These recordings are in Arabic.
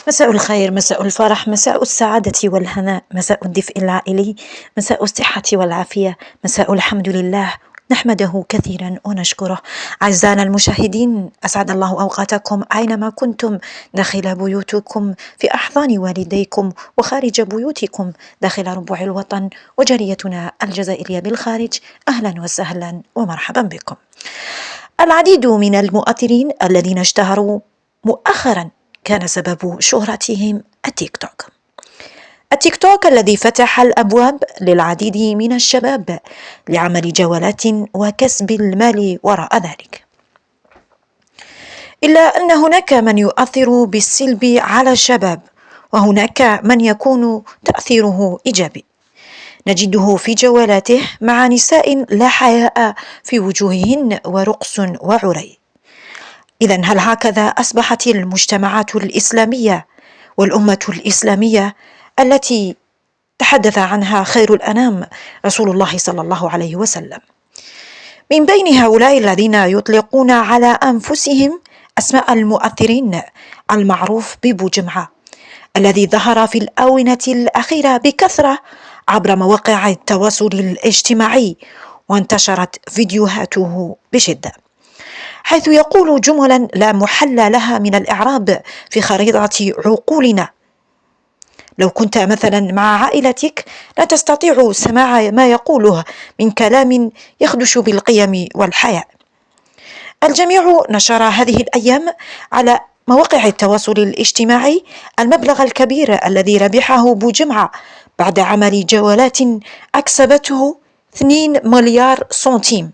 مساء الخير، مساء الفرح، مساء السعادة والهناء، مساء الدفء العائلي، مساء الصحة والعافية، مساء الحمد لله. نحمده كثيرا ونشكره. أعزائنا المشاهدين، أسعد الله أوقاتكم أينما كنتم، داخل بيوتكم، في أحضان والديكم، وخارج بيوتكم، داخل ربوع الوطن وجريتنا الجزائرية بالخارج. أهلا وسهلا ومرحبا بكم. العديد من المؤثرين الذين اشتهروا مؤخرا كان سبب شهرتهم التيك توك. التيك توك الذي فتح الأبواب للعديد من الشباب لعمل جولات وكسب المال وراء ذلك، إلا أن هناك من يؤثر بالسلب على الشباب، وهناك من يكون تأثيره إيجابي. نجده في جولاته مع نساء لا حياء في وجوههن ورقص وعري. إذن هل هكذا أصبحت المجتمعات الإسلامية والأمة الإسلامية التي تحدث عنها خير الأنام رسول الله صلى الله عليه وسلم؟ من بين هؤلاء الذين يطلقون على أنفسهم أسماء المؤثرين المعروف ببو جمعة، الذي ظهر في الآونة الأخيرة بكثرة عبر مواقع التواصل الاجتماعي، وانتشرت فيديوهاته بشدة، حيث يقول جملا لا محل لها من الإعراب في خريطة عقولنا. لو كنت مثلا مع عائلتك لا تستطيع سماع ما يقوله من كلام يخدش بالقيم والحياء. الجميع نشر هذه الأيام على مواقع التواصل الاجتماعي المبلغ الكبير الذي ربحه بو جمعة بعد عمل جولات أكسبته 2 مليار سنتيم،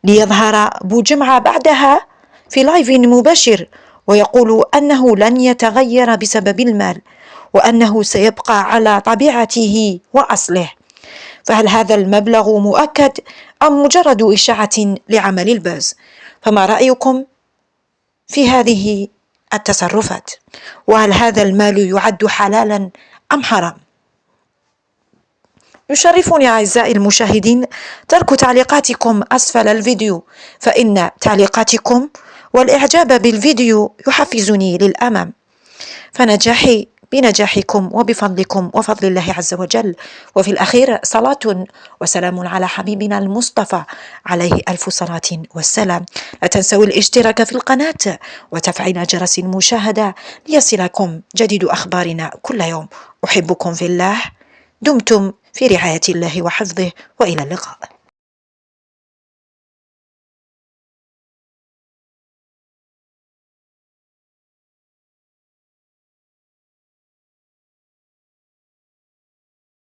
ليظهر بو جمعة بعدها في لايف مباشر ويقول أنه لن يتغير بسبب المال، وأنه سيبقى على طبيعته وأصله. فهل هذا المبلغ مؤكد أم مجرد إشاعة لعمل الباز؟ فما رأيكم في هذه التصرفات؟ وهل هذا المال يعد حلالا أم حرام؟ يشرفني أعزائي المشاهدين ترك تعليقاتكم أسفل الفيديو، فإن تعليقاتكم والإعجاب بالفيديو يحفزني للأمام، فنجاحي بنجاحكم وبفضلكم وفضل الله عز وجل. وفي الأخير صلاة وسلام على حبيبنا المصطفى عليه ألف صلاة والسلام. لا تنسوا الاشتراك في القناة وتفعيل جرس المشاهدة ليصلكم جديد أخبارنا كل يوم. أحبكم في الله، دمتم في رعاية الله وحفظه، وإلى اللقاء.